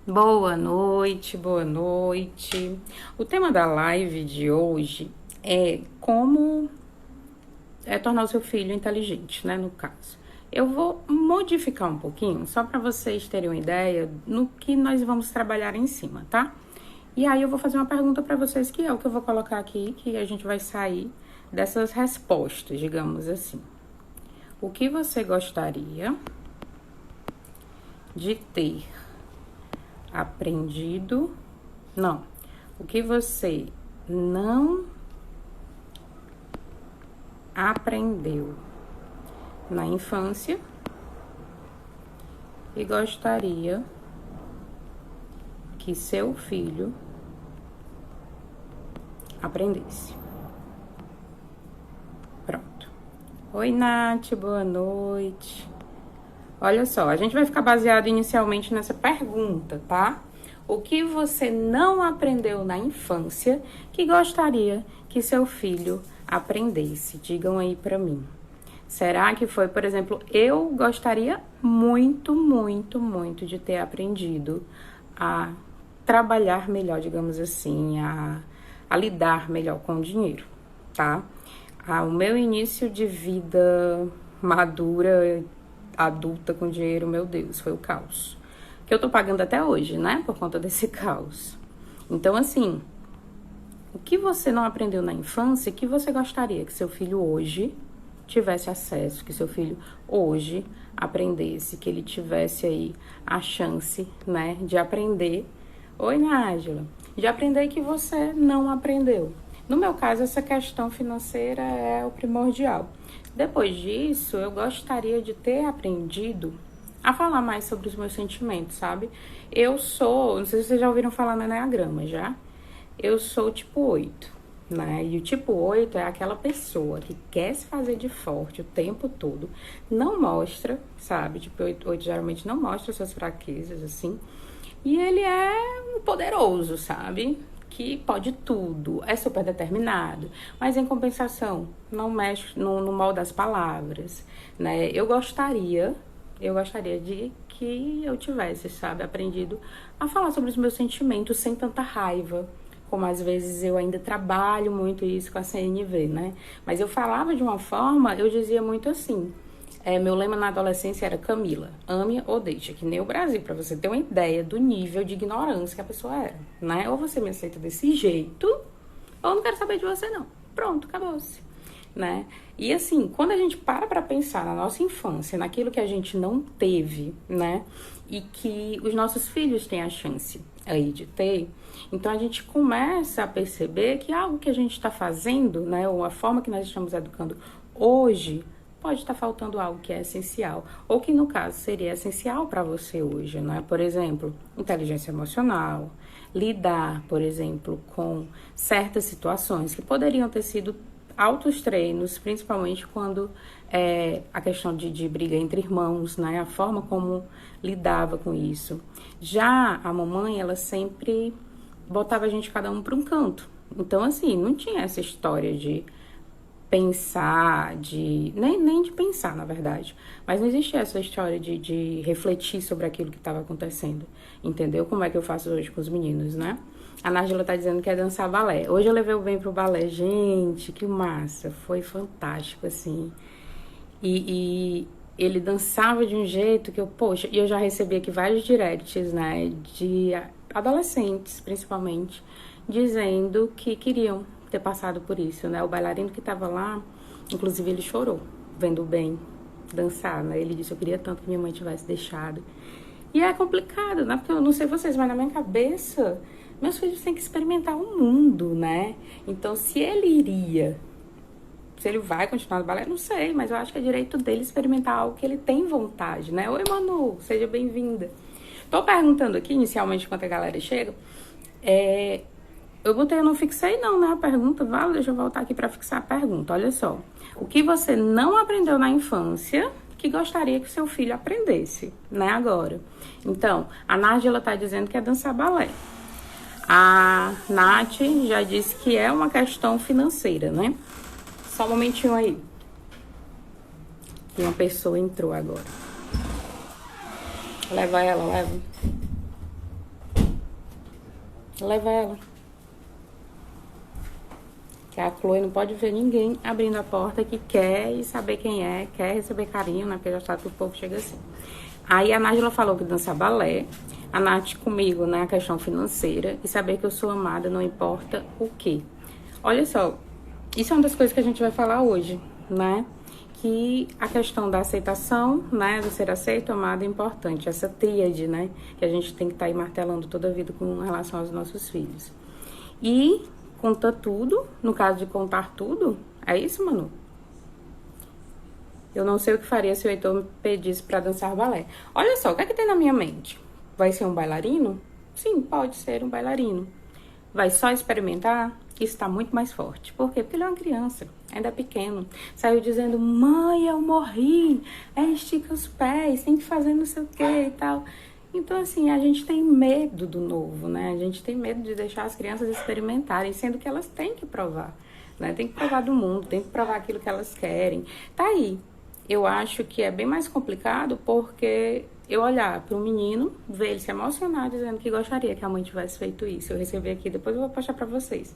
Boa noite, boa noite. O tema da live de hoje é como tornar o seu filho inteligente, né, no caso. Eu vou modificar um pouquinho, só para vocês terem uma ideia no que nós vamos trabalhar em cima, tá? E aí eu vou fazer uma pergunta para vocês, que é o que eu vou colocar aqui, que a gente vai sair dessas respostas, digamos assim. O que você gostaria de ter aprendido? Não. O que você não aprendeu na infância e gostaria que seu filho aprendesse? Pronto. Oi, Nath, boa noite. Olha só, a gente vai ficar baseado inicialmente nessa pergunta, tá? O que você não aprendeu na infância que gostaria que seu filho aprendesse? Digam aí pra mim. Será que foi, por exemplo, eu gostaria muito, muito, muito de ter aprendido a trabalhar melhor, digamos assim, a lidar melhor com o dinheiro, tá? O meu início de vida madura, adulta com dinheiro, meu Deus, foi o caos. Que eu tô pagando até hoje, né? Por conta desse caos. Então, assim, o que você não aprendeu na infância, que você gostaria que seu filho hoje tivesse acesso, que seu filho hoje aprendesse, que ele tivesse aí a chance, né, de aprender. Oi, Nájila. De aprender que você não aprendeu. No meu caso, essa questão financeira é o primordial. Depois disso, eu gostaria de ter aprendido a falar mais sobre os meus sentimentos, sabe? Eu sou, não sei se vocês já ouviram falar no Eneagrama, já? Eu sou tipo 8, né? E o tipo 8 é aquela pessoa que quer se fazer de forte o tempo todo, não mostra, sabe? Tipo, 8 geralmente não mostra suas fraquezas, assim. E ele é um poderoso, sabe? Que pode tudo, é super determinado, mas em compensação não mexe no molde das palavras, né? Eu gostaria de que eu tivesse, sabe, aprendido a falar sobre os meus sentimentos sem tanta raiva, como às vezes eu ainda trabalho muito isso com a CNV, né? Mas eu falava de uma forma, eu dizia muito assim. Meu lema na adolescência era: Camila, ame ou deixe, que nem o Brasil, pra você ter uma ideia do nível de ignorância que a pessoa era, né? Ou você me aceita desse jeito, ou eu não quero saber de você, não. Pronto, acabou-se, né? E assim, quando a gente para pensar na nossa infância, naquilo que a gente não teve, né? E que os nossos filhos têm a chance aí de ter, então a gente começa a perceber que algo que a gente está fazendo, né? Ou a forma que nós estamos educando hoje, pode estar faltando algo que é essencial, ou que no caso seria essencial para você hoje, né? Por exemplo, inteligência emocional, lidar, por exemplo, com certas situações que poderiam ter sido altos treinos, principalmente quando a questão de briga entre irmãos, né? A forma como lidava com isso. Já a mamãe, ela sempre botava a gente cada um para um canto. Então, assim, não tinha essa história de pensar, nem de pensar, na verdade, mas não existia essa história de refletir sobre aquilo que estava acontecendo, entendeu? Como é que eu faço hoje com os meninos, né? A Nájila tá dizendo que é dançar balé. Hoje eu levei o bem pro balé, gente, que massa, foi fantástico, assim, e ele dançava de um jeito que poxa, e eu já recebi aqui vários directs, né, de adolescentes, principalmente, dizendo que queriam ter passado por isso, né? O bailarino que tava lá, inclusive, ele chorou vendo o Ben dançar, né? Ele disse: eu queria tanto que minha mãe tivesse deixado. E é complicado, né? Porque eu não sei vocês, mas na minha cabeça, meus filhos têm que experimentar o mundo, né? Então, se ele vai continuar no balé, não sei, mas eu acho que é direito dele experimentar algo que ele tem vontade, né? Oi, Manu, seja bem-vinda. Tô perguntando aqui, inicialmente, enquanto a galera chega, eu não fixei não, né, a pergunta, vale? Deixa eu voltar aqui para fixar a pergunta, olha só. O que você não aprendeu na infância que gostaria que seu filho aprendesse, né, agora? Então, a Nájila tá dizendo que é dançar balé. A Nath já disse que é uma questão financeira, né? Só um momentinho aí. Que uma pessoa entrou agora. Leva ela, leva. Leva ela. Que a Chloe não pode ver ninguém abrindo a porta que quer e saber quem é, quer receber carinho, né? Porque já sabe que o povo chega assim. Aí a Nájila falou que dança balé. A Nath comigo, né? A questão financeira. E saber que eu sou amada, não importa o quê. Olha só, isso é uma das coisas que a gente vai falar hoje, né? Que a questão da aceitação, né? Do ser aceito, amado é importante. Essa tríade, né? Que a gente tem que estar aí martelando toda a vida com relação aos nossos filhos. E conta tudo, no caso de contar tudo, é isso, Manu? Eu não sei o que faria se o Heitor me pedisse pra dançar balé. Olha só, o que é que tem na minha mente? Vai ser um bailarino? Sim, pode ser um bailarino. Vai só experimentar? Isso tá muito mais forte. Por quê? Porque ele é uma criança, ainda é pequeno. Saiu dizendo, mãe, eu morri. Estica os pés, tem que fazer não sei o que e tal. Então, assim, a gente tem medo do novo, né? A gente tem medo de deixar as crianças experimentarem, sendo que elas têm que provar, né? Tem que provar do mundo, tem que provar aquilo que elas querem. Tá aí. Eu acho que é bem mais complicado porque eu olhar para um menino, ver ele se emocionar dizendo que gostaria que a mãe tivesse feito isso. Eu recebi aqui, depois eu vou postar para vocês,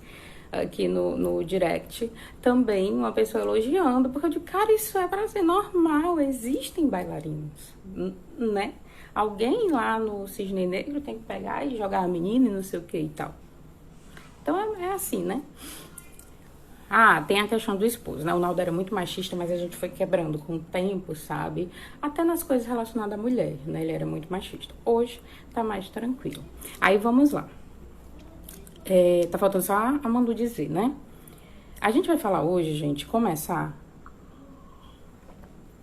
aqui no direct, também uma pessoa elogiando, porque eu digo, cara, isso é para ser normal, existem bailarinos, né? Alguém lá no Cisne Negro tem que pegar e jogar a menina e não sei o que e tal. Então é assim, né? Ah, tem a questão do esposo, né? O Naldo era muito machista, mas a gente foi quebrando com o tempo, sabe? Até nas coisas relacionadas à mulher, né? Ele era muito machista. Hoje tá mais tranquilo. Aí vamos lá. Tá faltando só a Mandu dizer, né? A gente vai falar hoje, gente, começar.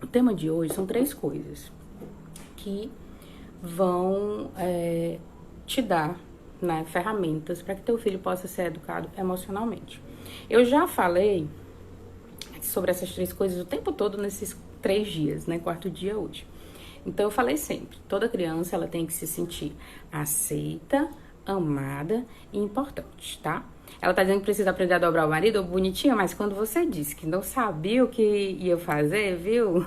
O tema de hoje são 3 coisas que vão te dar, né, ferramentas para que teu filho possa ser educado emocionalmente. Eu já falei sobre essas 3 coisas o tempo todo nesses 3 dias, né? 4º dia hoje. Então eu falei sempre, toda criança ela tem que se sentir aceita, amada e importante, tá? Ela tá dizendo que precisa aprender a dobrar o marido, bonitinha, mas quando você disse que não sabia o que ia fazer, viu?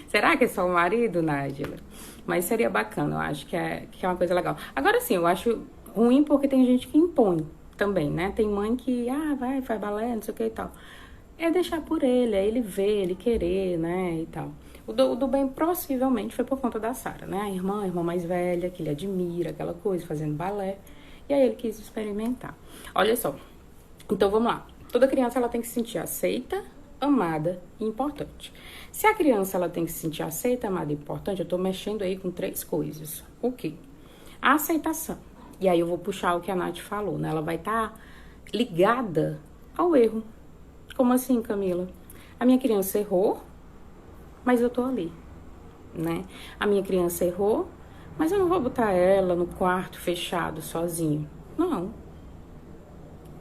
Será que é só o marido, Nájila? Mas seria bacana, eu acho que é uma coisa legal. Agora sim, eu acho ruim porque tem gente que impõe também, né? Tem mãe que, faz balé, não sei o que e tal. É deixar por ele, é ele ver, ele querer, né, e tal. O do bem possivelmente foi por conta da Sara, né? A irmã mais velha, que ele admira, aquela coisa, fazendo balé. E aí ele quis experimentar. Olha só. Então vamos lá. Toda criança ela tem que se sentir aceita, amada e importante. Se a criança ela tem que se sentir aceita, amada e importante, eu tô mexendo aí com 3 coisas. O quê? A aceitação. E aí eu vou puxar o que a Nath falou, né? Ela vai estar ligada ao erro. Como assim, Camila? A minha criança errou, mas eu tô ali, né? A minha criança errou, mas eu não vou botar ela no quarto fechado, sozinho. Não.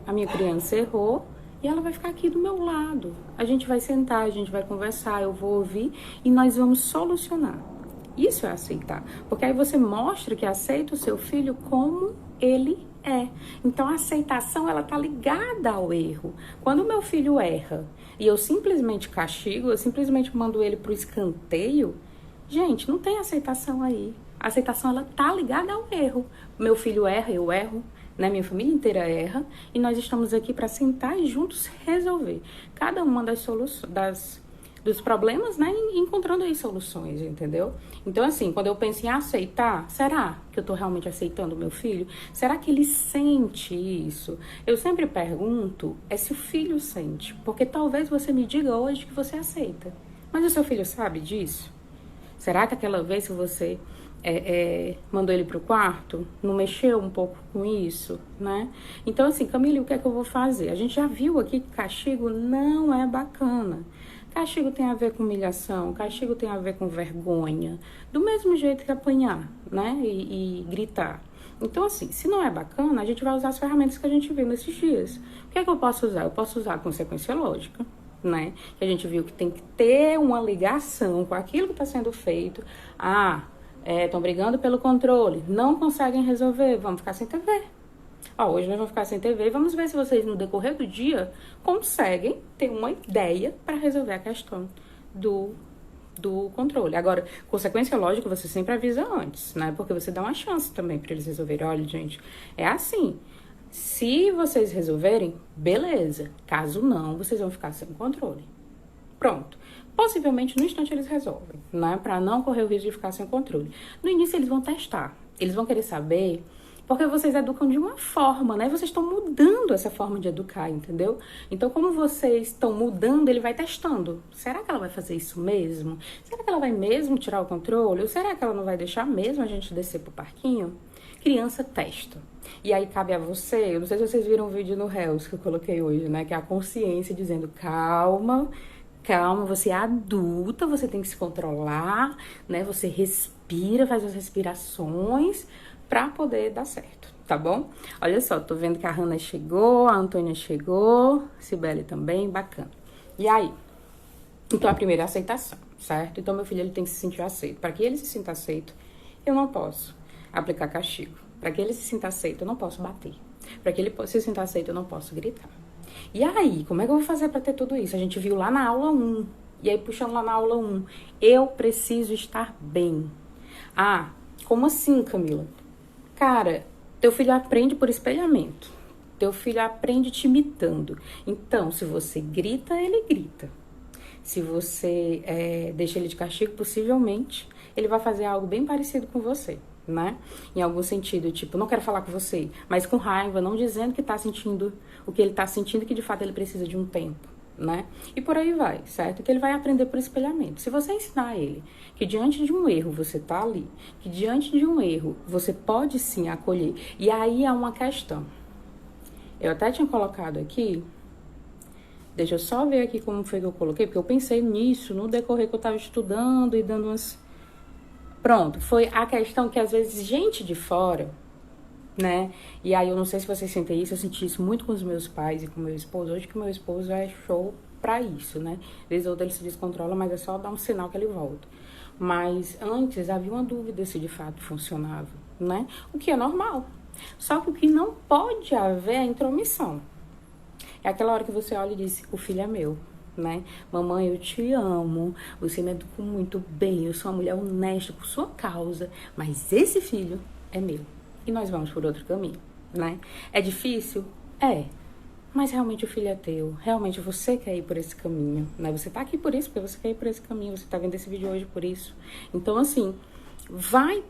A minha criança errou e ela vai ficar aqui do meu lado. A gente vai sentar, a gente vai conversar, eu vou ouvir e nós vamos solucionar. Isso é aceitar. Porque aí você mostra que aceita o seu filho como ele é. Então, a aceitação, ela tá ligada ao erro. Quando o meu filho erra e eu simplesmente castigo, eu simplesmente mando ele pro escanteio, gente, não tem aceitação aí. A aceitação, ela tá ligada ao erro. Meu filho erra, eu erro, né? Minha família inteira erra e nós estamos aqui para sentar e juntos resolver cada uma das soluções, dos problemas, né, encontrando aí soluções, entendeu? Então, assim, quando eu penso em aceitar, será que eu tô realmente aceitando o meu filho? Será que ele sente isso? Eu sempre pergunto, se o filho sente, porque talvez você me diga hoje que você aceita, mas o seu filho sabe disso? Será que aquela vez que você mandou ele pro quarto, não mexeu um pouco com isso, né? Então, assim, Camila, o que é que eu vou fazer? A gente já viu aqui que castigo não é bacana. Castigo tem a ver com humilhação, castigo tem a ver com vergonha, do mesmo jeito que apanhar, né, e gritar. Então, assim, se não é bacana, a gente vai usar as ferramentas que a gente viu nesses dias. O que é que eu posso usar? Eu posso usar a consequência lógica, né, que a gente viu que tem que ter uma ligação com aquilo que está sendo feito. Estão brigando pelo controle, não conseguem resolver, vamos ficar sem TV. Hoje nós vamos ficar sem TV e vamos ver se vocês, no decorrer do dia, conseguem ter uma ideia para resolver a questão do controle. Agora, consequência lógica, você sempre avisa antes, né? Porque você dá uma chance também para eles resolverem. Olha, gente, é assim. Se vocês resolverem, beleza. Caso não, vocês vão ficar sem controle. Pronto. Possivelmente, no instante, eles resolvem, né? Pra não correr o risco de ficar sem controle. No início, eles vão testar. Eles vão querer saber, porque vocês educam de uma forma, né? Vocês estão mudando essa forma de educar, entendeu? Então, como vocês estão mudando, ele vai testando. Será que ela vai fazer isso mesmo? Será que ela vai mesmo tirar o controle? Ou será que ela não vai deixar mesmo a gente descer pro parquinho? Criança testa. E aí cabe a você, eu não sei se vocês viram o vídeo no Reels que eu coloquei hoje, né? Que é a consciência dizendo, calma, você é adulta, você tem que se controlar, né? Você respira, faz as respirações pra poder dar certo, tá bom? Olha só, tô vendo que a Hannah chegou, a Antônia chegou, Cibele também, bacana. E aí? Então, a primeira é a aceitação, certo? Então, meu filho, ele tem que se sentir aceito. Para que ele se sinta aceito, eu não posso aplicar castigo. Para que ele se sinta aceito, eu não posso bater. Para que ele se sinta aceito, eu não posso gritar. E aí, como é que eu vou fazer para ter tudo isso? A gente viu lá na aula 1. E aí, puxando lá na aula 1. Eu preciso estar bem. Ah, como assim, Camila? Cara, teu filho aprende por espelhamento. Teu filho aprende te imitando. Então, se você grita, ele grita. Se você deixa ele de castigo, possivelmente, ele vai fazer algo bem parecido com você, né? Em algum sentido, tipo, não quero falar com você, mas com raiva, não dizendo que tá sentindo o que ele tá sentindo, que de fato ele precisa de um tempo, né? E por aí vai, certo? Que ele vai aprender por espelhamento. Se você ensinar ele que diante de um erro você tá ali, que diante de um erro você pode sim acolher, e aí há uma questão. Eu até tinha colocado aqui, deixa eu só ver aqui como foi que eu coloquei, porque eu pensei nisso no decorrer que eu tava estudando e dando umas... Pronto, foi a questão que às vezes gente de fora, né? E aí eu não sei se vocês sentem isso, eu senti isso muito com os meus pais e com meu esposo. Hoje que meu esposo é show pra isso, né? Vez ou outra ele se descontrola, mas é só dar um sinal que ele volta. Mas antes havia uma dúvida se de fato funcionava, né? O que é normal. Só que o que não pode haver é intromissão. É aquela hora que você olha e diz, o filho é meu, né? Mamãe, eu te amo, você me educou muito bem, eu sou uma mulher honesta por sua causa, mas esse filho é meu. E nós vamos por outro caminho, né? É difícil? É. Mas realmente o filho é teu, realmente você quer ir por esse caminho, né? Você tá aqui por isso, porque você quer ir por esse caminho, você tá vendo esse vídeo hoje por isso. Então, assim, vai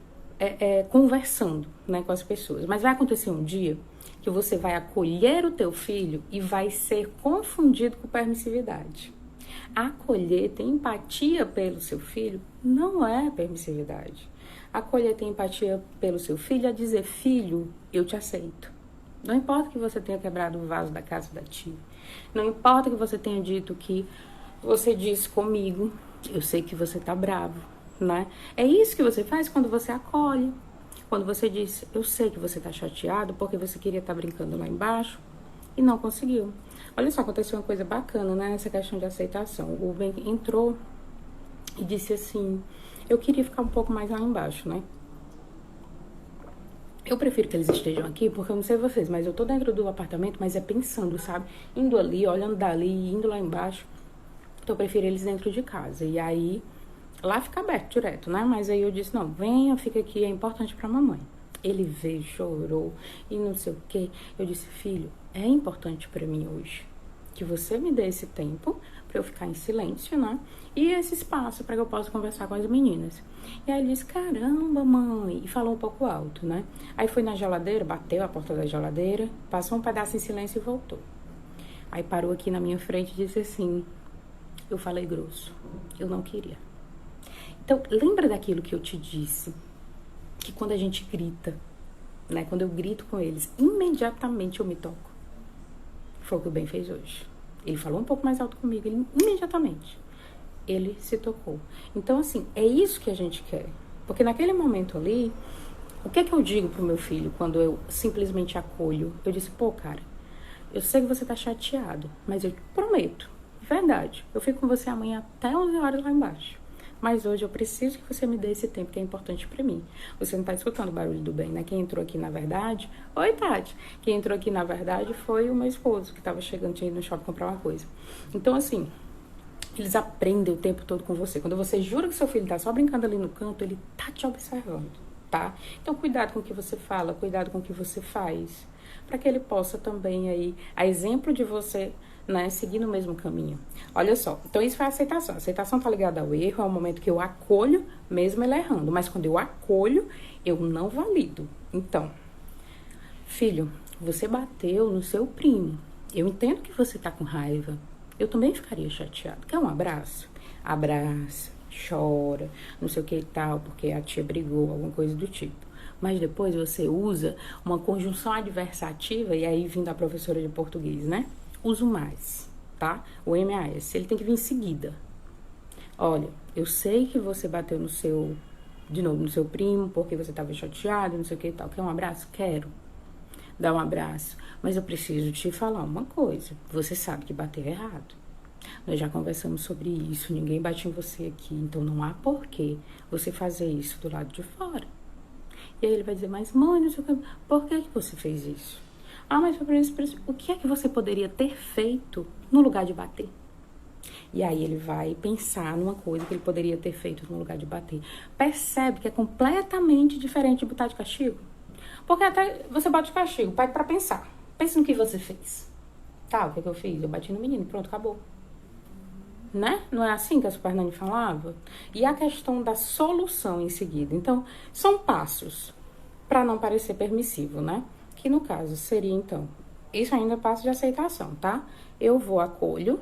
conversando, né, com as pessoas. Mas vai acontecer um dia que você vai acolher o teu filho e vai ser confundido com permissividade. Acolher, ter empatia pelo seu filho, não é permissividade. Acolher, ter empatia pelo seu filho é dizer, filho, eu te aceito. Não importa que você tenha quebrado o vaso da casa da tia. Não importa que você tenha dito que você disse comigo, eu sei que você tá bravo, né? É isso que você faz quando você acolhe. Quando você diz, eu sei que você tá chateado porque você queria estar brincando lá embaixo e não conseguiu. Olha só, aconteceu uma coisa bacana, né, nessa questão de aceitação. O Ben entrou e disse assim, eu queria ficar um pouco mais lá embaixo, né? Eu prefiro que eles estejam aqui, porque eu não sei vocês, mas eu tô dentro do apartamento, mas é pensando, sabe? Indo ali, olhando dali, indo lá embaixo. Então eu prefiro eles dentro de casa. E aí, lá fica aberto direto, né? Mas aí eu disse, não, venha, fica aqui, é importante pra mamãe. Ele veio, chorou e não sei o quê. Eu disse, filho, é importante pra mim hoje que você me dê esse tempo pra eu ficar em silêncio, né? E esse espaço pra que eu possa conversar com as meninas. E aí ele disse, caramba, mãe. E falou um pouco alto, né? Aí foi na geladeira, bateu a porta da geladeira, passou um pedaço em silêncio e voltou. Aí parou aqui na minha frente e disse assim, eu falei grosso, eu não queria. Então, lembra daquilo que eu te disse? Que quando a gente grita, né? Quando eu grito com eles, imediatamente eu me toco. Foi o que o Ben fez hoje. Ele falou um pouco mais alto comigo, imediatamente. Ele se tocou. Então, assim, é isso que a gente quer. Porque naquele momento ali, o que é que eu digo pro meu filho quando eu simplesmente acolho? Eu disse, pô, cara, eu sei que você tá chateado, mas eu te prometo, verdade, eu fico com você amanhã até 11 horas lá embaixo. Mas hoje eu preciso que você me dê esse tempo que é importante pra mim. Você não tá escutando o barulho do bem, né? Quem entrou aqui, na verdade... Oi, Tati! Quem entrou aqui, na verdade, foi o meu esposo, que tava chegando, tinha ido no shopping comprar uma coisa. Então, assim, eles aprendem o tempo todo com você. Quando você jura que seu filho tá só brincando ali no canto, ele tá te observando, tá? Então, cuidado com o que você fala, cuidado com o que você faz, para que ele possa também aí, a exemplo de você, né, seguir no mesmo caminho. Olha só, então isso foi a aceitação. A aceitação tá ligada ao erro, é o momento que eu acolho, mesmo ele errando. Mas quando eu acolho, eu não valido. Então, filho, você bateu no seu primo. Eu entendo que você tá com raiva. Eu também ficaria chateado. Quer um abraço? Abraça, chora, não sei o que e tal, porque a tia brigou, alguma coisa do tipo. Mas depois você usa uma conjunção adversativa, e aí vindo a professora de português, né? Uso mais, tá? O MAS, ele tem que vir em seguida. Olha, eu sei que você bateu no seu, de novo, no seu primo, porque você estava chateado, não sei o que e tal. Quer um abraço? Quero. Dá um abraço. Mas eu preciso te falar uma coisa. Você sabe que bater é errado. Nós já conversamos sobre isso, ninguém bate em você aqui, então não há porquê você fazer isso do lado de fora. E aí ele vai dizer, mas mãe, não sei o que, por que você fez isso? Ah, mas por isso, o que é que você poderia ter feito no lugar de bater? E aí ele vai pensar numa coisa que ele poderia ter feito no lugar de bater. Percebe que é completamente diferente de botar de castigo? Porque até você bate de castigo, pede pra pensar. Pensa no que você fez. Tá, o que eu fiz? Eu bati no menino, pronto, acabou. Né? Não é assim que a Super Nani falava? E a questão da solução em seguida. Então, são passos para não parecer permissivo, né? Que no caso seria, então, isso ainda é passo de aceitação, tá? Eu vou acolho,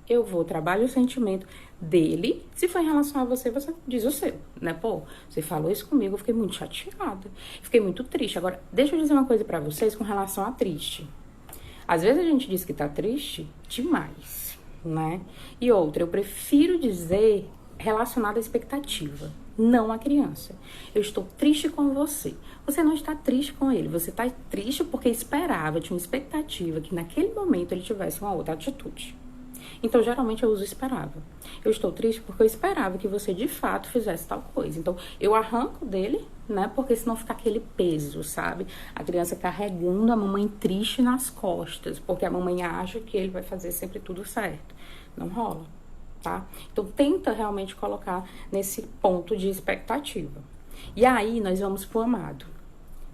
eu vou trabalho o sentimento dele. Se for em relação a você, você diz o seu, né? Pô, você falou isso comigo, eu fiquei muito chateada, fiquei muito triste. Agora, deixa eu dizer uma coisa para vocês com relação a triste. Às vezes a gente diz que tá triste demais, né? E outra, eu prefiro dizer relacionado à expectativa, não à criança. Eu estou triste com você. Você não está triste com ele, você está triste porque esperava, tinha uma expectativa que naquele momento ele tivesse uma outra atitude. Então, geralmente eu uso esperava. Eu estou triste porque eu esperava que você de fato fizesse tal coisa. Então, eu arranco dele, né? Porque senão fica aquele peso, sabe? A criança carregando a mamãe triste nas costas, porque a mamãe acha que ele vai fazer sempre tudo certo. Não rola, tá? Então, tenta realmente colocar nesse ponto de expectativa. E aí, nós vamos pro amado.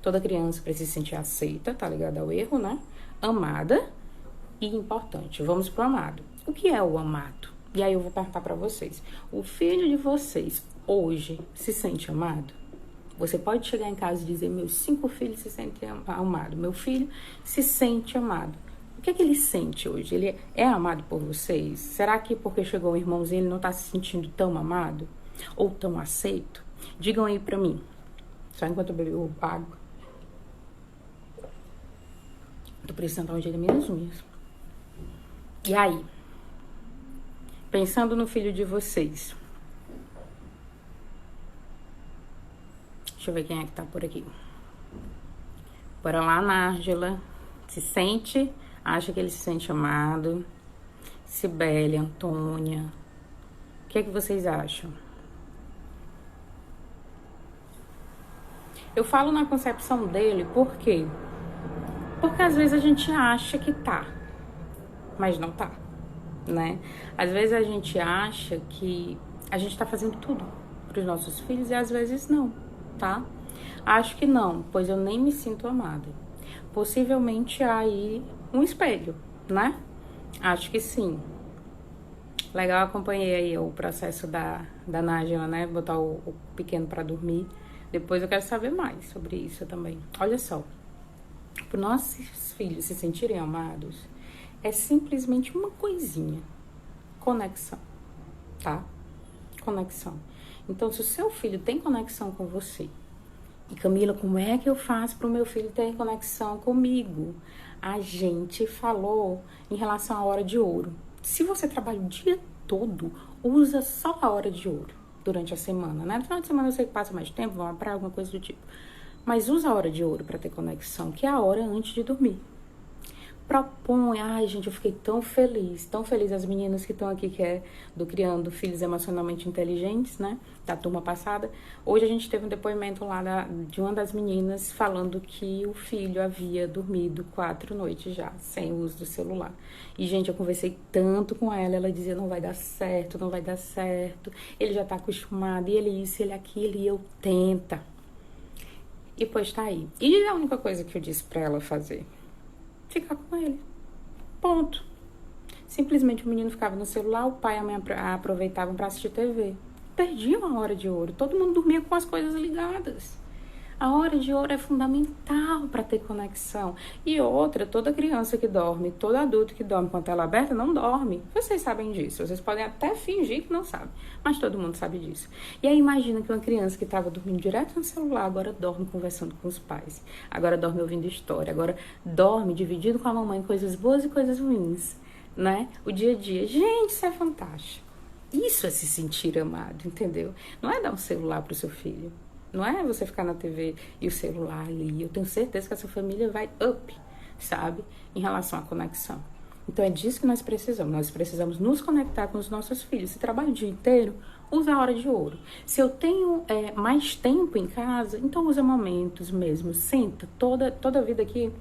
Toda criança precisa se sentir aceita, tá ligado ao erro, né? Amada e importante. Vamos pro amado. O que é o amado? E aí eu vou perguntar pra vocês. O filho de vocês hoje se sente amado? Você pode chegar em casa e dizer, meus 5 filhos se sentem amados. Meu filho se sente amado. O que é que ele sente hoje? Ele é amado por vocês? Será que porque chegou um irmãozinho ele não tá se sentindo tão amado? Ou tão aceito? Digam aí pra mim. Só enquanto eu bebo água. Tô precisando dar um jeito das minhas unhas. E aí? Pensando no filho de vocês. Deixa eu ver quem é que tá por aqui. Bora lá, Nájila. Se sente? Acha que ele se sente amado? Cibele, Antônia. O que é que vocês acham? Eu falo na concepção dele, por quê? Porque às vezes a gente acha que tá, mas não tá, né? Às vezes a gente acha que a gente tá fazendo tudo pros nossos filhos e às vezes não, tá? Acho que não, pois eu nem me sinto amada. Possivelmente aí um espelho, né? Acho que sim. Legal, acompanhei aí o processo da Nájila, né? Botar o pequeno pra dormir. Depois eu quero saber mais sobre isso também. Olha só, para nossos filhos se sentirem amados, é simplesmente uma coisinha. Conexão, tá? Conexão. Então, se o seu filho tem conexão com você, e Camila, como é que eu faço para o meu filho ter conexão comigo? A gente falou em relação à hora de ouro. Se você trabalha o dia todo, usa só a hora de ouro durante a semana, né? No final de semana você passa mais tempo, vai pra alguma coisa do tipo. Mas usa a hora de ouro para ter conexão, que é a hora antes de dormir. Propõe, ai gente, eu fiquei tão feliz as meninas que estão aqui, que é do Criando Filhos Emocionalmente Inteligentes, né, da turma passada. Hoje a gente teve um depoimento lá de uma das meninas falando que o filho havia dormido 4 noites já, sem o uso do celular. E gente, eu conversei tanto com ela dizia, não vai dar certo, não vai dar certo, ele já tá acostumado, e ele isso, ele aquilo, e eu tenta. E pois tá aí. E a única coisa que eu disse pra ela fazer? Ficar com ele. Ponto. Simplesmente o menino ficava no celular, o pai e a mãe aproveitavam pra assistir TV. Perdiam a hora de ouro. Todo mundo dormia com as coisas ligadas. A hora de ouro é fundamental para ter conexão. E outra, toda criança que dorme, todo adulto que dorme com a tela aberta não dorme. Vocês sabem disso. Vocês podem até fingir que não sabem, mas todo mundo sabe disso. E aí imagina que uma criança que estava dormindo direto no celular agora dorme conversando com os pais. Agora dorme ouvindo história. Agora dorme dividindo com a mamãe coisas boas e coisas ruins, né? O dia a dia. Gente, isso é fantástico. Isso é se sentir amado, entendeu? Não é dar um celular pro seu filho. Não é você ficar na TV e o celular ali. Eu tenho certeza que essa família vai up, sabe? Em relação à conexão. Então é disso que nós precisamos. Nós precisamos nos conectar com os nossos filhos. Se trabalha o dia inteiro, usa a hora de ouro. Se eu tenho mais tempo em casa, então usa momentos mesmo. Senta. Toda a vida aqui,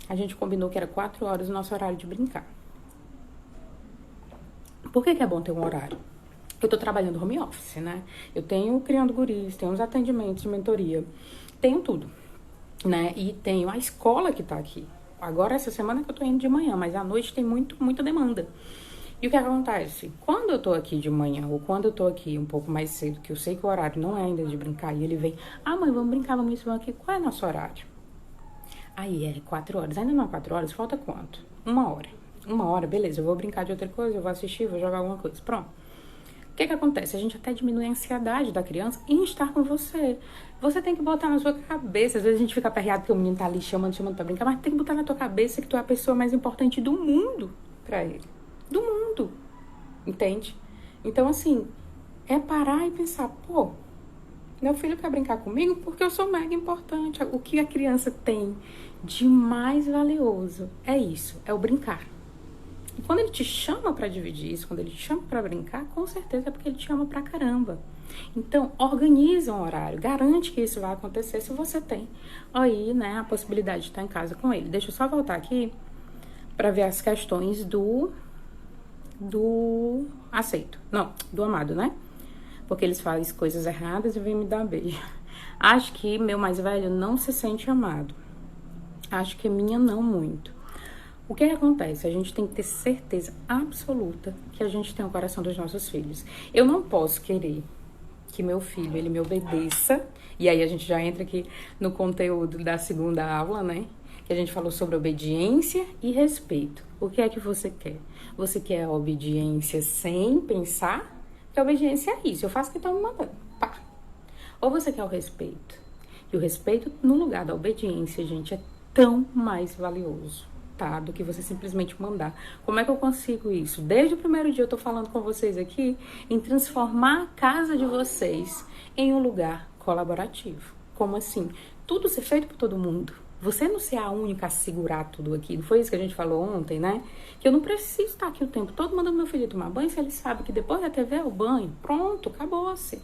a gente combinou que era 4 horas o nosso horário de brincar. Por que é bom ter um horário? Eu tô trabalhando home office, né? Eu tenho criando guris, tenho os atendimentos de mentoria, tenho tudo, né? E tenho a escola que tá aqui. Agora, essa semana que eu tô indo de manhã, mas à noite tem muita demanda. E o que acontece? Quando eu tô aqui de manhã, ou quando eu tô aqui um pouco mais cedo, que eu sei que o horário não é ainda de brincar, e ele vem, mãe, vamos brincar, vamos isso, vamos aqui. Qual é o nosso horário? Aí é 4 horas. Ainda não é 4 horas? Falta quanto? 1 hora. 1 hora, beleza, eu vou brincar de outra coisa, eu vou assistir, vou jogar alguma coisa. Pronto. O que acontece? A gente até diminui a ansiedade da criança em estar com você. Você tem que botar na sua cabeça. Às vezes a gente fica aperreado porque o menino tá ali chamando pra brincar, mas tem que botar na tua cabeça que tu é a pessoa mais importante do mundo pra ele. Do mundo. Entende? Então, assim, é parar e pensar, pô, meu filho quer brincar comigo porque eu sou mega importante. O que a criança tem de mais valioso é isso, é o brincar. E quando ele te chama pra dividir isso, quando ele te chama pra brincar, com certeza é porque ele te ama pra caramba. Então, organiza um horário, garante que isso vai acontecer se você tem aí, né, a possibilidade de estar em casa com ele. Deixa eu só voltar aqui pra ver as questões do aceito. Não, do amado, né? Porque eles fazem coisas erradas e vêm me dar beijo. Acho que meu mais velho não se sente amado. Acho que minha não muito. O que acontece? A gente tem que ter certeza absoluta que a gente tem o coração dos nossos filhos. Eu não posso querer que meu filho, ele me obedeça. E aí a gente já entra aqui no conteúdo da segunda aula, né? Que a gente falou sobre obediência e respeito. O que é que você quer? Você quer a obediência sem pensar? Porque a obediência é isso, eu faço o que estão me mandando. Pá. Ou você quer o respeito? E o respeito, no lugar da obediência, gente, é tão mais valioso, tá? Do que você simplesmente mandar. Como é que eu consigo isso? Desde o primeiro dia eu tô falando com vocês aqui em transformar a casa de vocês em um lugar colaborativo. Como assim? Tudo ser feito por todo mundo. Você não ser a única a segurar tudo aqui. Não foi isso que a gente falou ontem, né? Que eu não preciso estar aqui o tempo todo mandando meu filho tomar banho se ele sabe que depois da TV é o banho. Pronto, acabou-se.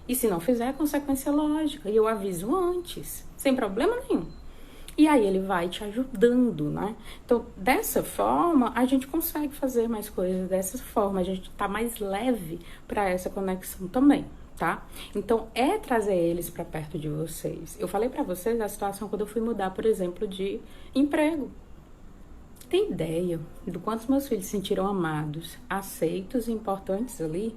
E se não fizer, é consequência lógica. E eu aviso antes, sem problema nenhum. E aí ele vai te ajudando, né? Então, dessa forma, a gente consegue fazer mais coisas dessa forma. A gente tá mais leve para essa conexão também, tá? Então, é trazer eles para perto de vocês. Eu falei para vocês a situação quando eu fui mudar, por exemplo, de emprego. Tem ideia do quanto meus filhos se sentiram amados, aceitos e importantes ali?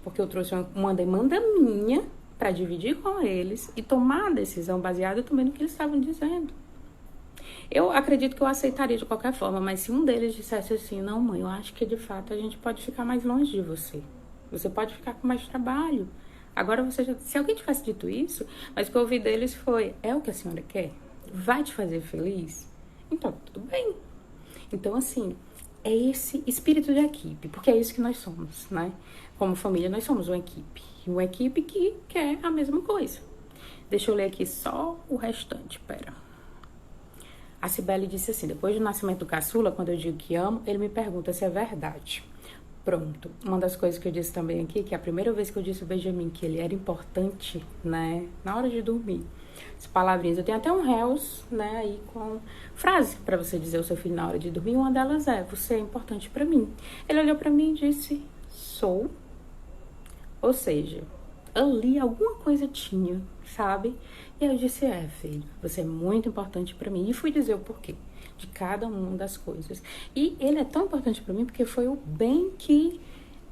Porque eu trouxe uma demanda minha para dividir com eles e tomar a decisão baseada também no que eles estavam dizendo. Eu acredito que eu aceitaria de qualquer forma, mas se um deles dissesse assim, não, mãe, eu acho que de fato a gente pode ficar mais longe de você. Você pode ficar com mais trabalho. Agora você já... Se alguém tivesse dito isso, mas o que eu ouvi deles foi, é o que a senhora quer? Vai te fazer feliz? Então, tudo bem. Então, assim, é esse espírito de equipe, porque é isso que nós somos, né? Como família, nós somos uma equipe. Uma equipe que quer a mesma coisa. Deixa eu ler aqui só o restante, pera. A Cibele disse assim, depois do nascimento do caçula, quando eu digo que amo, ele me pergunta se é verdade. Pronto. Uma das coisas que eu disse também aqui, que a primeira vez que eu disse ao Benjamin que ele era importante, né, na hora de dormir. As palavrinhas, eu tenho até um réus, né, aí com frase para você dizer ao seu filho na hora de dormir. Uma delas é, você é importante para mim. Ele olhou para mim e disse, sou. Ou seja, ali alguma coisa tinha, sabe? E aí eu disse, filho, você é muito importante pra mim. E fui dizer o porquê de cada uma das coisas. E ele é tão importante pra mim porque foi o bem que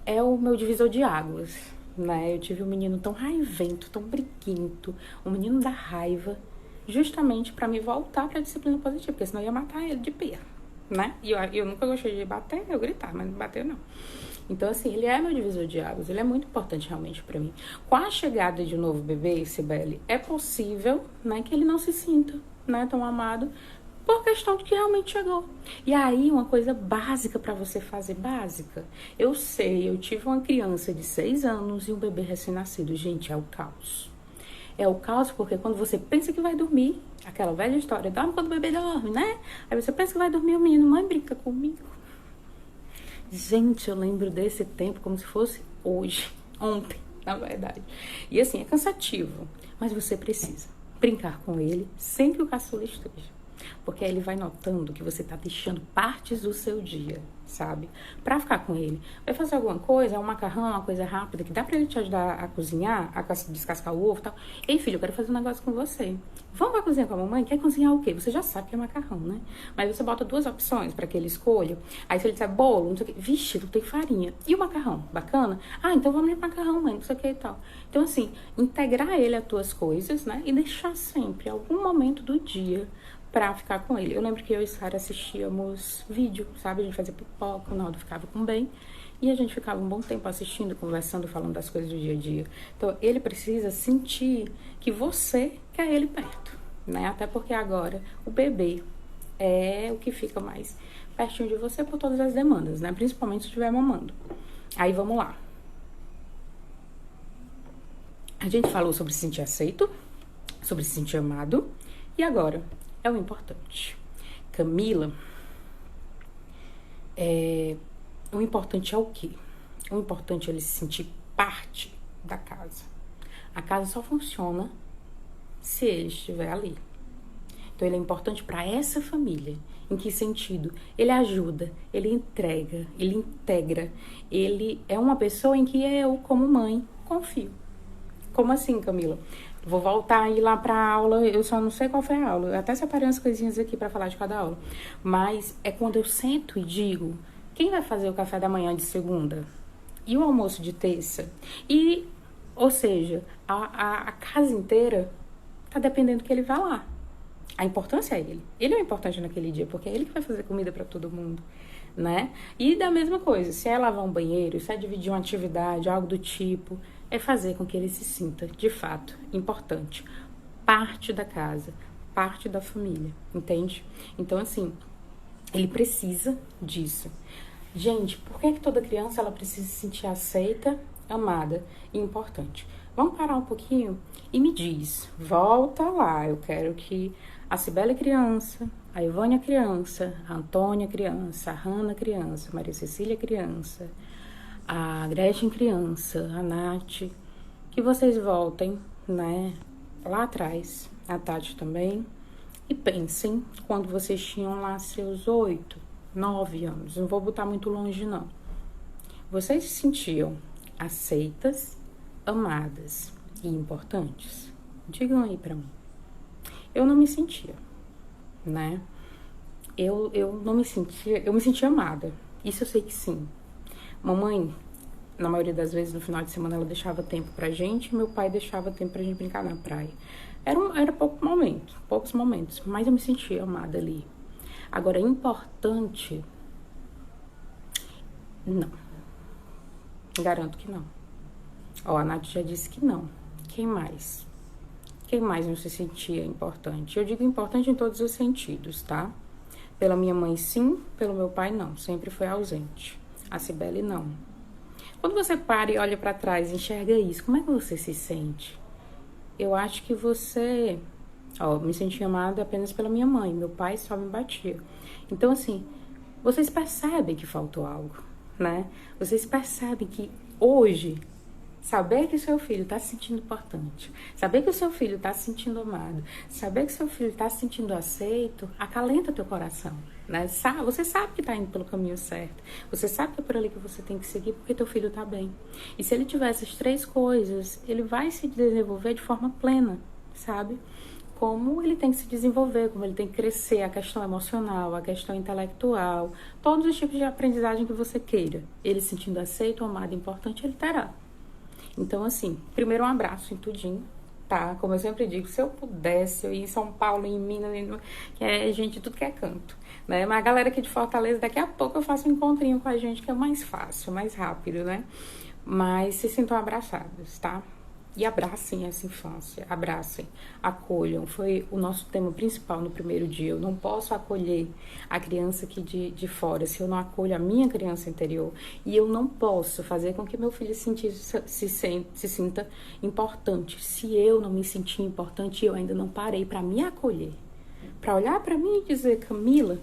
é o meu divisor de águas, né? Eu tive um menino tão raivento, tão briguento, um menino da raiva, justamente pra me voltar pra disciplina positiva, porque senão eu ia matar ele de pia, né? E eu nunca gostei de bater, eu gritar, mas não bater não. Então, assim, ele é meu divisor de águas, ele é muito importante realmente pra mim. Com a chegada de um novo bebê, Cibele, é possível, né, que ele não se sinta, né, tão amado, por questão de que realmente chegou. E aí, uma coisa básica pra você fazer, básica. Eu sei, eu tive uma criança de 6 anos e um bebê recém-nascido. Gente, é o caos. É o caos porque quando você pensa que vai dormir, aquela velha história, dorme quando o bebê dorme, né? Aí você pensa que vai dormir, o menino, mãe, brinca comigo. Gente, eu lembro desse tempo como se fosse hoje, ontem, na verdade. E assim, é cansativo, mas você precisa brincar com ele sem que o caçula esteja. Porque aí ele vai notando que você tá deixando partes do seu dia, sabe? Pra ficar com ele. Vai fazer alguma coisa, um macarrão, uma coisa rápida, que dá pra ele te ajudar a cozinhar, a descascar o ovo e tal. Ei, filho, eu quero fazer um negócio com você. Vamos pra cozinhar com a mamãe? Quer cozinhar o quê? Você já sabe que é macarrão, né? Mas você bota 2 opções pra que ele escolha. Aí se ele disser bolo, não sei o quê. Vixe, não tem farinha. E o macarrão? Bacana? Ah, então vamos de macarrão, mãe, não sei o que e tal. Então, assim, integrar ele às tuas coisas, né? E deixar sempre algum momento do dia pra ficar com ele. Eu lembro que eu e Sara assistíamos vídeo, sabe? A gente fazia pipoca, o Naldo ficava com o Ben. E a gente ficava um bom tempo assistindo, conversando, falando das coisas do dia a dia. Então, ele precisa sentir que você quer ele perto, né? Até porque agora o bebê é o que fica mais pertinho de você por todas as demandas, né? Principalmente se estiver mamando. Aí, vamos lá. A gente falou sobre se sentir aceito, sobre se sentir amado. E agora é o importante. Camila, o importante é o quê? O importante é ele se sentir parte da casa. A casa só funciona se ele estiver ali. Então, ele é importante para essa família. Em que sentido? Ele ajuda, ele entrega, ele integra. Ele é uma pessoa em que eu, como mãe, confio. Como assim, Camila? Vou voltar aí lá pra aula, eu só não sei qual foi a aula. Eu até separei umas coisinhas aqui pra falar de cada aula. Mas é quando eu sento e digo, quem vai fazer o café da manhã de segunda? E o almoço de terça? E, ou seja, a casa inteira tá dependendo que ele vá lá. A importância é ele. Ele é o importante naquele dia, porque é ele que vai fazer comida pra todo mundo, né? E da mesma coisa, se é lavar um banheiro, se é dividir uma atividade, algo do tipo, é fazer com que ele se sinta, de fato, importante. Parte da casa, parte da família, entende? Então, assim, ele precisa disso. Gente, por que toda criança ela precisa se sentir aceita, amada e importante? Vamos parar um pouquinho e me diz, volta lá, eu quero que a Cibele criança, a Ivânia criança, a Antônia criança, a Hanna criança, a Maria Cecília criança, a Gretchen criança, a Nath, que vocês voltem, né, lá atrás, a Tati também, e pensem quando vocês tinham lá seus 8, 9 anos, não vou botar muito longe não. Vocês se sentiam aceitas, amadas e importantes? Digam aí pra mim. Eu não me sentia, né? Eu não me sentia, eu me sentia amada. Isso eu sei que sim. Mamãe, na maioria das vezes, no final de semana, ela deixava tempo pra gente e meu pai deixava tempo pra gente brincar na praia. Era poucos momentos, mas eu me sentia amada ali. Agora, importante, não. Garanto que não. Ó, a Nath já disse que não. Quem mais? Quem mais não se sentia importante? Eu digo importante em todos os sentidos, tá? Pela minha mãe, sim. Pelo meu pai, não. Sempre foi ausente. A Cibele, não. Quando você para e olha pra trás e enxerga isso, como é que você se sente? Eu acho que você... Ó, me senti amada apenas pela minha mãe. Meu pai só me batia. Então, assim, vocês percebem que faltou algo, né? Vocês percebem que hoje... Saber que o seu filho está se sentindo importante, saber que o seu filho está se sentindo amado, saber que o seu filho está se sentindo aceito, acalenta teu coração, né? Você sabe que está indo pelo caminho certo, você sabe que é por ali que você tem que seguir porque teu filho está bem. E se ele tiver essas 3 coisas, ele vai se desenvolver de forma plena, sabe? Como ele tem que se desenvolver, como ele tem que crescer, a questão emocional, a questão intelectual, todos os tipos de aprendizagem que você queira. Ele se sentindo aceito, amado, importante, ele terá. Então, assim, primeiro um abraço em tudinho, tá? Como eu sempre digo, se eu pudesse, eu ia em São Paulo, em Minas, que é gente de tudo que é canto, né? Mas a galera aqui de Fortaleza, daqui a pouco eu faço um encontrinho com a gente, que é mais fácil, mais rápido, né? Mas se sintam abraçados, tá? E abracem essa infância, abracem, acolham. Foi o nosso tema principal no primeiro dia. Eu não posso acolher a criança aqui de fora se eu não acolho a minha criança interior. E eu não posso fazer com que meu filho se sinta importante. Se eu não me sentir importante, eu ainda não parei para me acolher. Para olhar para mim e dizer, Camila,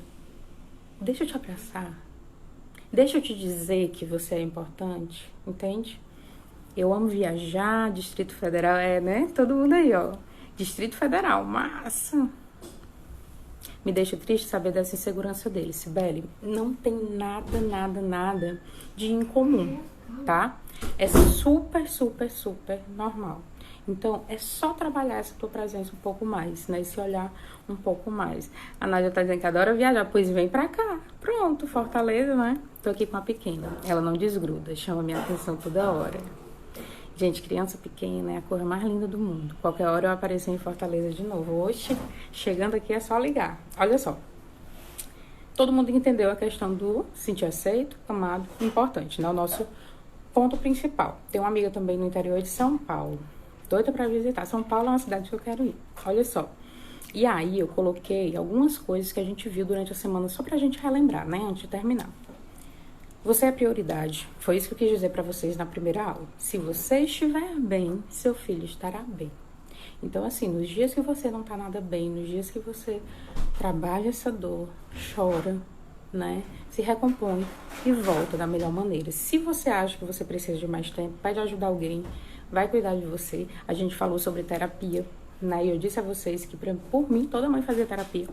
deixa eu te abraçar. Deixa eu te dizer que você é importante, entende? Eu amo viajar, Distrito Federal, né? Todo mundo aí, ó. Distrito Federal, massa. Me deixa triste saber dessa insegurança dele, Sibeli. Não tem nada de incomum, tá? É super normal. Então, é só trabalhar essa tua presença um pouco mais, né? Esse olhar um pouco mais. A Nádia tá dizendo que adora viajar, pois vem pra cá. Pronto, Fortaleza, né? Tô aqui com a pequena. Ela não desgruda, chama minha atenção toda hora. Gente, criança pequena é a cor mais linda do mundo. Qualquer hora eu aparecer em Fortaleza de novo. Oxe, chegando aqui é só ligar. Olha só. Todo mundo entendeu a questão do sentir aceito, amado, importante, né? O nosso ponto principal. Tem uma amiga também no interior de São Paulo. Doida pra visitar. São Paulo é uma cidade que eu quero ir. Olha só. E aí eu coloquei algumas coisas que a gente viu durante a semana só pra gente relembrar, né? Antes de terminar. Você é prioridade. Foi isso que eu quis dizer para vocês na primeira aula. Se você estiver bem, seu filho estará bem. Então, assim, nos dias que você não tá nada bem, nos dias que você trabalha essa dor, chora, né? Se recompõe e volta da melhor maneira. Se você acha que você precisa de mais tempo, pede ajudar alguém, vai cuidar de você. A gente falou sobre terapia, né? E eu disse a vocês que, por mim, toda mãe fazia terapia.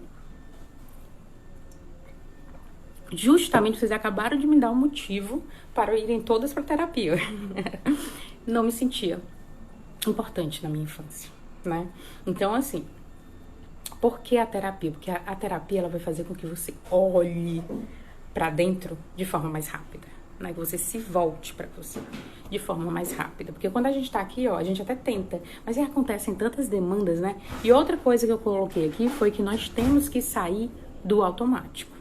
Justamente vocês acabaram de me dar um motivo para irem todas para terapia. Não me sentia importante na minha infância, né? Então, assim, por que a terapia? Porque a terapia ela vai fazer com que você olhe para dentro de forma mais rápida, né? Que você se volte para você de forma mais rápida. Porque quando a gente tá aqui, ó, a gente até tenta, mas aí acontecem tantas demandas, né? E outra coisa que eu coloquei aqui foi que nós temos que sair do automático.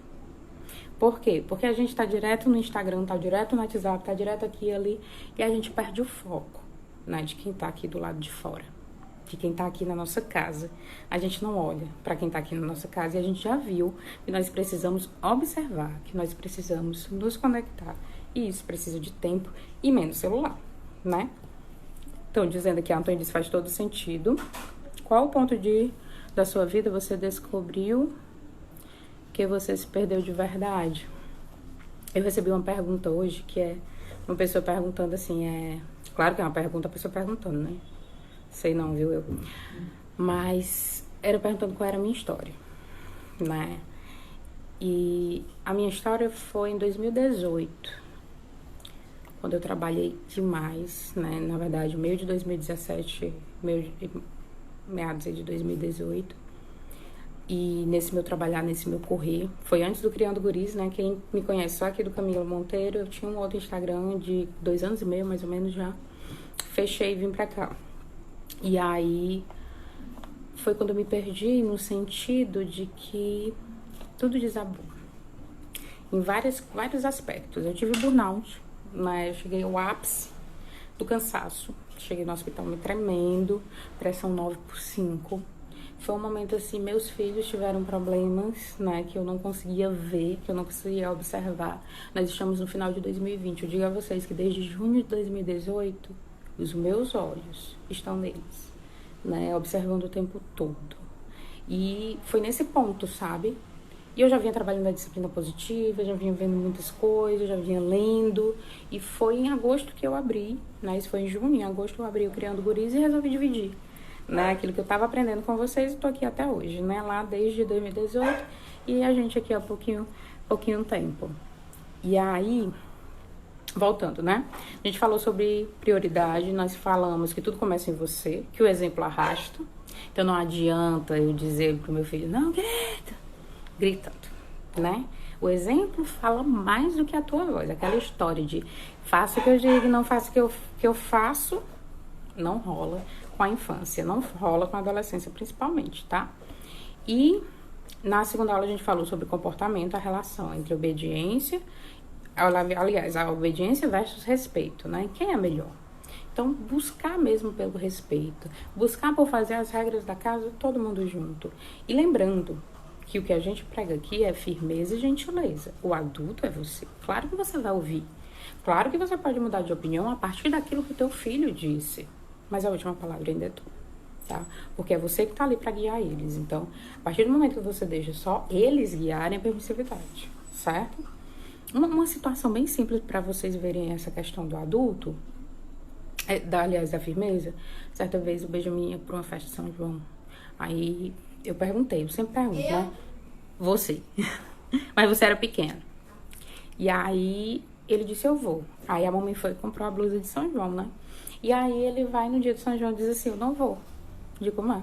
Por quê? Porque a gente tá direto no Instagram, tá direto no WhatsApp, tá direto aqui e ali, e a gente perde o foco, né, de quem tá aqui do lado de fora, de quem tá aqui na nossa casa. A gente não olha para quem tá aqui na nossa casa e a gente já viu que nós precisamos observar, que nós precisamos nos conectar. E isso precisa de tempo e menos celular, né? Então, dizendo aqui, a Antônia diz, faz todo sentido. Qual o ponto da sua vida você descobriu que você se perdeu de verdade? Eu recebi uma pergunta hoje, que é uma pessoa perguntando assim, claro que é uma pergunta, a pessoa perguntando, né? Sei não, viu eu? Mas era perguntando qual era a minha história, né? E a minha história foi em 2018, quando eu trabalhei demais, né? Na verdade, meio de 2017, meados de 2018. E nesse meu trabalhar, nesse meu correr, foi antes do Criando Guris, né? Quem me conhece só aqui do Camila Monteiro, eu tinha um outro Instagram de 2 anos e meio, mais ou menos já. Fechei e vim pra cá. E aí, foi quando eu me perdi no sentido de que tudo desabou. Em vários aspectos. Eu tive burnout, né? Eu cheguei ao ápice do cansaço. Cheguei no hospital me tremendo, pressão 9/5. Foi um momento assim, meus filhos tiveram problemas, né, que eu não conseguia ver, que eu não conseguia observar. Nós estamos no final de 2020. Eu digo a vocês que desde junho de 2018, os meus olhos estão neles, né, observando o tempo todo. E foi nesse ponto, sabe? E eu já vinha trabalhando na disciplina positiva, já vinha vendo muitas coisas, já vinha lendo. E foi em agosto que eu abri, né, isso foi em junho, em agosto eu abri o Criando Guris e resolvi dividir, né, aquilo que eu tava aprendendo com vocês e tô aqui até hoje, né, lá desde 2018 e a gente aqui há pouquinho tempo. E aí, voltando, né, a gente falou sobre prioridade, nós falamos que tudo começa em você, que o exemplo arrasta, Então não adianta eu dizer pro meu filho, não, grita, gritando, né? O exemplo fala mais do que a tua voz. Aquela história de faça o que eu digo, não faça o que eu faço, não rola com a infância, não rola com a adolescência principalmente, tá? E na segunda aula a gente falou sobre comportamento, a relação entre obediência, aliás, a obediência versus respeito, né? Quem é melhor? Então, buscar mesmo pelo respeito, buscar por fazer as regras da casa todo mundo junto. E lembrando que o que a gente prega aqui é firmeza e gentileza. O adulto é você. Claro que você vai ouvir. Claro que você pode mudar de opinião a partir daquilo que o teu filho disse. Mas a última palavra ainda é tua, tá? Porque é você que tá ali para guiar eles. Então, a partir do momento que você deixa só eles guiarem, é permissividade, certo? Uma situação bem simples para vocês verem essa questão do adulto, aliás, da firmeza. Certa vez o Benjamin ia pra uma festa de São João. Aí eu perguntei, eu sempre pergunto, né? Você. Mas você era pequeno. E aí ele disse, eu vou. Aí a mamãe foi e comprou a blusa de São João, né? E aí ele vai no dia de São João e diz assim, eu não vou. Eu digo, mãe,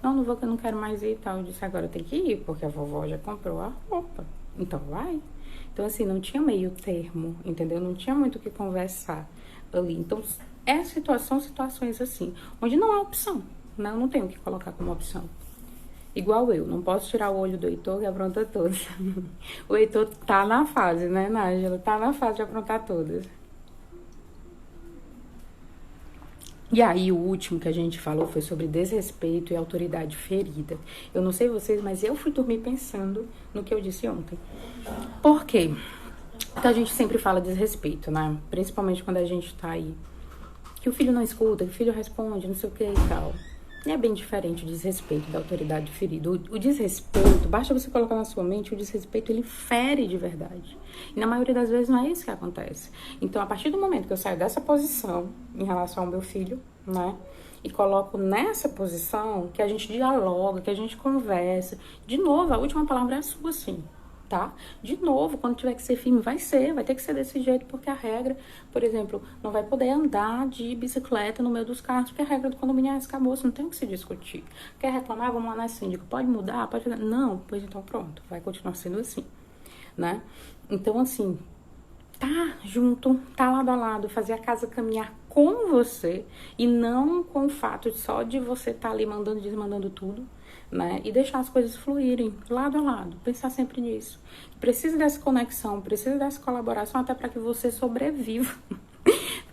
não vou, que eu não quero mais ir e tal. Eu disse, agora tem que ir, porque a vovó já comprou a roupa. Então vai. Então assim, não tinha meio termo, entendeu? Não tinha muito o que conversar ali. Então, situações assim, onde não há opção, né? Eu não tenho o que colocar como opção. Igual eu, não posso tirar o olho do Heitor que apronta todas. O Heitor tá na fase, né, Nájila? Tá na fase de aprontar todas. E aí, o último que a gente falou foi sobre desrespeito e autoridade ferida. Eu não sei vocês, mas eu fui dormir pensando no que eu disse ontem. Por quê? Porque a gente sempre fala desrespeito, né? Principalmente quando a gente tá aí. Que o filho não escuta, que o filho responde, não sei o que e tal. E é bem diferente o desrespeito da autoridade ferida. O desrespeito, basta você colocar na sua mente, o desrespeito, ele fere de verdade. E na maioria das vezes não é isso que acontece. Então, a partir do momento que eu saio dessa posição em relação ao meu filho, né? E coloco nessa posição que a gente dialoga, que a gente conversa. De novo, a última palavra é a sua, sim. Tá? De novo, quando tiver que ser firme, vai ter que ser desse jeito, porque a regra, por exemplo, não vai poder andar de bicicleta no meio dos carros, porque a regra do condomínio é essa, acabou, não tem o que se discutir. Quer reclamar? Vamos lá na síndica, pode mudar? Pode fazer? Não, pois então pronto, vai continuar sendo assim, né? Então, assim, tá junto, tá lado a lado, fazer a casa caminhar com você e não com o fato só de você estar ali mandando, desmandando tudo, né? E deixar as coisas fluírem lado a lado, pensar sempre nisso. Precisa dessa conexão, precisa dessa colaboração até para que você sobreviva.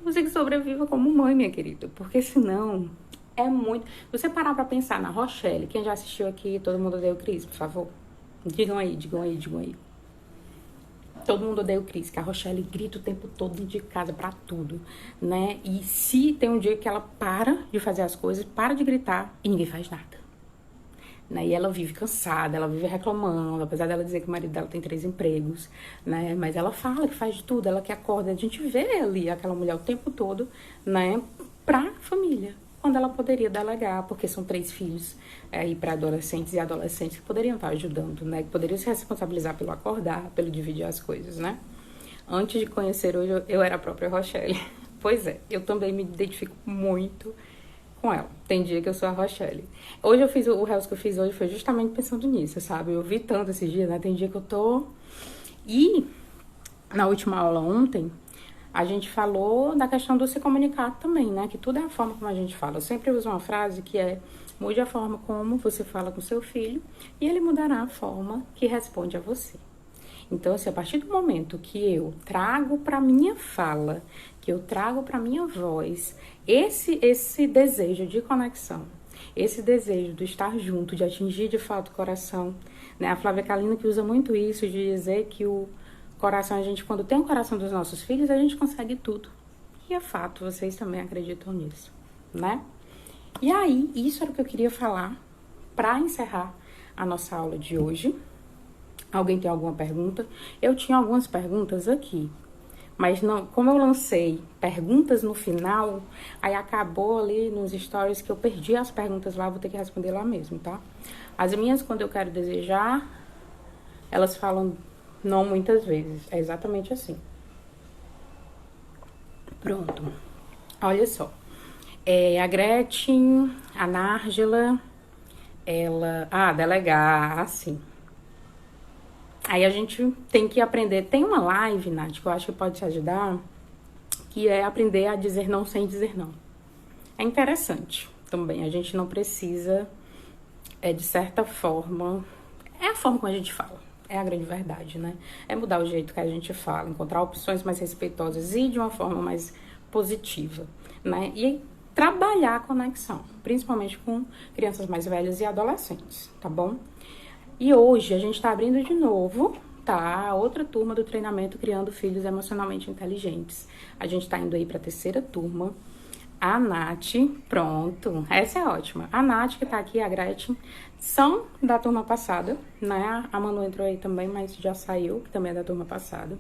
Você que sobreviva como mãe, minha querida, porque senão é muito... Você parar pra pensar na Rochelle, quem já assistiu aqui, todo mundo odeia o Cris, por favor. Digam aí. Todo mundo odeia o Cris, que a Rochelle grita o tempo todo dentro de casa pra tudo, né? E se tem um dia que ela para de fazer as coisas, para de gritar e ninguém faz nada. Né? E ela vive cansada, ela vive reclamando, apesar dela dizer que o marido dela tem 3 empregos, né? Mas ela fala que faz de tudo, ela que acorda. A gente vê ali aquela mulher o tempo todo, né? Pra família, quando ela poderia delegar, porque são 3 filhos aí para adolescentes e adolescentes que poderiam estar ajudando, né? Que poderiam se responsabilizar pelo acordar, pelo dividir as coisas, né? Antes de conhecer hoje, eu era a própria Rochelle. Pois é, eu também me identifico muito com ela. Tem dia que eu sou a Rochelle. Hoje eu fiz, o Reels que eu fiz hoje foi justamente pensando nisso, sabe? Eu vi tanto esses dias, né? Tem dia que eu tô... E na última aula ontem, a gente falou da questão do se comunicar também, né? Que tudo é a forma como a gente fala. Eu sempre uso uma frase que é: mude a forma como você fala com seu filho e ele mudará a forma que responde a você. Então, assim, a partir do momento que eu trago para minha fala, que eu trago para minha voz, esse desejo de conexão, esse desejo de estar junto, de atingir de fato o coração, né? A Flávia Kalina que usa muito isso, de dizer que o coração, a gente, quando tem o coração dos nossos filhos, a gente consegue tudo. E é fato, vocês também acreditam nisso, né? E aí, isso era o que eu queria falar para encerrar a nossa aula de hoje. Alguém tem alguma pergunta? Eu tinha algumas perguntas aqui, mas não, como eu lancei perguntas no final, aí acabou ali nos stories que eu perdi as perguntas lá, vou ter que responder lá mesmo, tá? As minhas, quando eu quero desejar, elas falam não muitas vezes, é exatamente assim. Pronto, olha só. A Gretchen, a Nárgila, ela... delegar, assim. Aí a gente tem que aprender. Tem uma live, Nath, que eu acho que pode te ajudar, que é aprender a dizer não sem dizer não. É interessante também. A gente não precisa, de certa forma... É a forma como a gente fala. É a grande verdade, né? É mudar o jeito que a gente fala, encontrar opções mais respeitosas e de uma forma mais positiva, né? E trabalhar a conexão, principalmente com crianças mais velhas e adolescentes, tá bom? E hoje a gente tá abrindo de novo, tá? Outra turma do treinamento Criando Filhos Emocionalmente Inteligentes. A gente tá indo aí pra terceira turma. A Nath, pronto, essa é ótima. A Nath, que tá aqui, a Gretchen, são da turma passada, né? A Manu entrou aí também, mas já saiu, que também é da turma passada.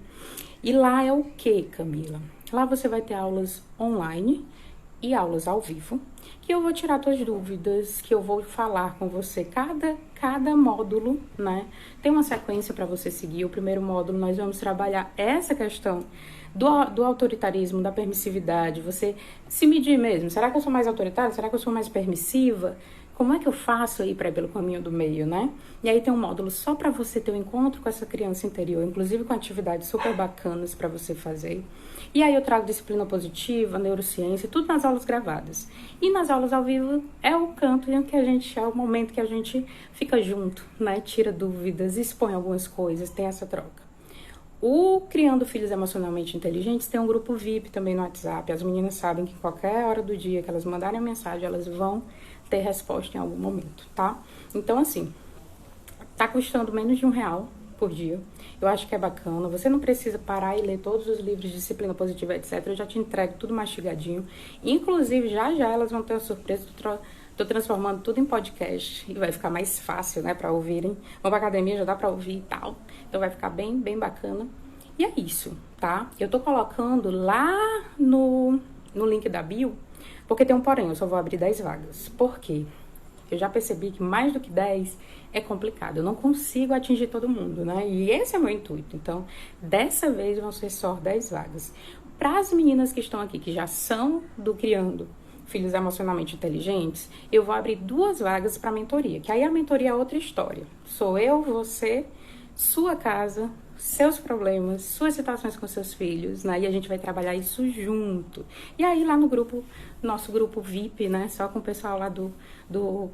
E lá é o que, Camila? Lá você vai ter aulas online e aulas ao vivo, que eu vou tirar tuas dúvidas, que eu vou falar com você cada módulo, né? Tem uma sequência para você seguir. O primeiro módulo nós vamos trabalhar essa questão do autoritarismo, da permissividade, você se medir mesmo. Será que eu sou mais autoritária? Será que eu sou mais permissiva? Como é que eu faço aí para ir pelo caminho do meio, né? E aí tem um módulo só para você ter um encontro com essa criança interior, inclusive com atividades super bacanas para você fazer. E aí eu trago disciplina positiva, neurociência, tudo nas aulas gravadas. E nas aulas ao vivo é o canto em que a gente, é o momento que a gente fica junto, né? Tira dúvidas, expõe algumas coisas, tem essa troca. O Criando Filhos Emocionalmente Inteligentes tem um grupo VIP também no WhatsApp. As meninas sabem que qualquer hora do dia que elas mandarem a mensagem, elas vão ter resposta em algum momento, tá? Então, assim, tá custando menos de R$1 por dia. Eu acho que é bacana. Você não precisa parar e ler todos os livros de disciplina positiva, etc. Eu já te entrego tudo mastigadinho. Inclusive, já elas vão ter uma surpresa. Tô transformando tudo em podcast e vai ficar mais fácil, né, pra ouvirem. Vão pra academia, já dá pra ouvir e tal. Então vai ficar bem bacana. E é isso, tá? Eu tô colocando lá no link da bio, porque tem um porém, eu só vou abrir 10 vagas. Por quê? Eu já percebi que mais do que 10 é complicado. Eu não consigo atingir todo mundo, né? E esse é o meu intuito. Então, dessa vez vão ser só 10 vagas. Para as meninas que estão aqui, que já são do Criando Filhos Emocionalmente Inteligentes, eu vou abrir 2 vagas para mentoria. Que aí a mentoria é outra história. Sou eu, você, sua casa, seus problemas, suas situações com seus filhos, né? E a gente vai trabalhar isso junto. E aí lá no grupo, nosso grupo VIP, né? Só com o pessoal lá do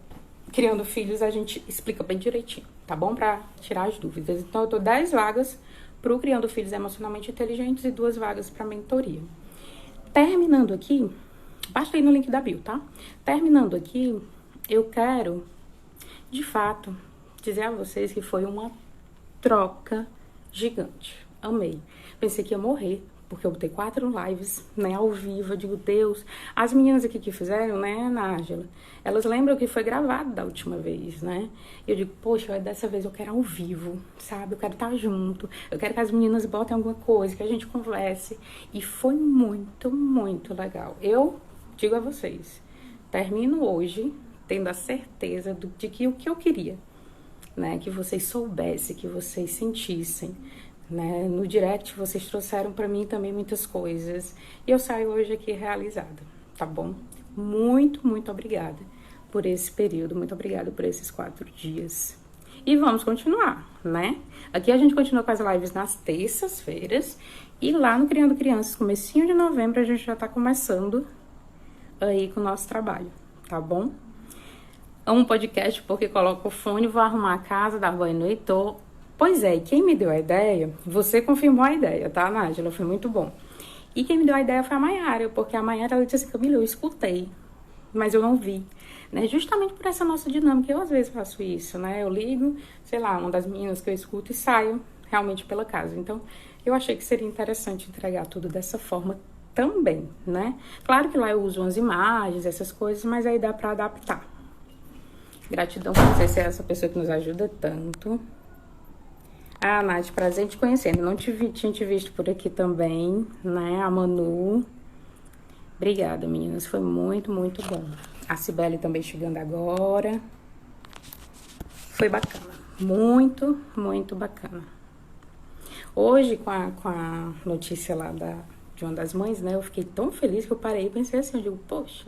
Criando Filhos, a gente explica bem direitinho, tá bom? Pra tirar as dúvidas. Então, eu tô 10 vagas pro Criando Filhos Emocionalmente Inteligentes e 2 vagas pra mentoria. Terminando aqui, basta ir no link da bio, tá? Terminando aqui, eu quero, de fato, dizer a vocês que foi uma troca gigante. Amei. Pensei que ia morrer, porque eu botei 4 lives, né, ao vivo. Eu digo, Deus, as meninas aqui que fizeram, né, Nájila, elas lembram que foi gravado da última vez, né? E eu digo, poxa, dessa vez eu quero ao vivo, sabe? Eu quero estar junto, eu quero que as meninas botem alguma coisa, que a gente converse. E foi muito legal. Eu digo a vocês, termino hoje tendo a certeza de que o que eu queria, né, que vocês soubessem, que vocês sentissem, né? No direct vocês trouxeram para mim também muitas coisas e eu saio hoje aqui realizada, tá bom? Muito obrigada por esse período, muito obrigada por esses 4 dias. E vamos continuar, né? Aqui a gente continua com as lives nas terças-feiras e lá no Criando Crianças, comecinho de novembro, a gente já tá começando aí com o nosso trabalho, tá bom? Um podcast porque coloco o fone, vou arrumar a casa, dar banho no Heitor. Pois é, e quem me deu a ideia, você confirmou a ideia, tá, Nájila? Foi muito bom. E quem me deu a ideia foi a Mayara, porque a Mayara, ela disse assim, Camila, eu escutei, mas eu não vi, né? Justamente por essa nossa dinâmica, eu às vezes faço isso, né? Eu ligo, sei lá, uma das meninas que eu escuto e saio realmente pela casa. Então, eu achei que seria interessante entregar tudo dessa forma também, né? Claro que lá eu uso umas imagens, essas coisas, mas aí dá pra adaptar. Gratidão por você ser essa pessoa que nos ajuda tanto. Ah, Nath, prazer em te conhecer. Não tinha te visto por aqui também, né? A Manu. Obrigada, meninas. Foi muito bom. A Cibele também chegando agora. Foi bacana. Muito bacana. Hoje, com a notícia lá de uma das mães, né? Eu fiquei tão feliz que eu parei e pensei assim, eu digo, poxa,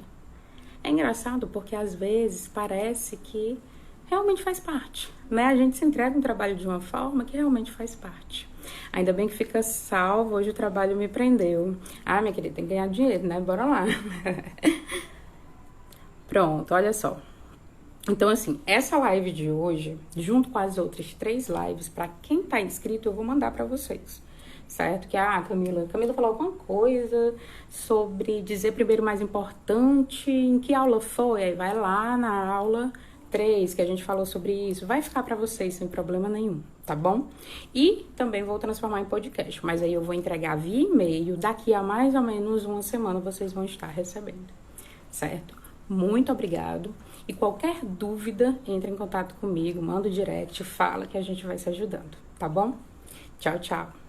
É engraçado porque às vezes parece que realmente faz parte, né? A gente se entrega um trabalho de uma forma que realmente faz parte. Ainda bem que fica salvo, hoje o trabalho me prendeu. Ah, minha querida, tem que ganhar dinheiro, né? Bora lá. Pronto, olha só. Então, assim, essa live de hoje, junto com as outras 3 lives, para quem tá inscrito, eu vou mandar para vocês, certo? Que Camila falou alguma coisa sobre dizer primeiro mais importante, em que aula foi? Aí vai lá na aula 3, que a gente falou sobre isso, vai ficar para vocês sem problema nenhum, tá bom? E também vou transformar em podcast, mas aí eu vou entregar via e-mail, daqui a mais ou menos uma semana vocês vão estar recebendo, certo? Muito obrigado. E qualquer dúvida, entre em contato comigo, manda o direct, fala que a gente vai se ajudando, tá bom? Tchau, tchau.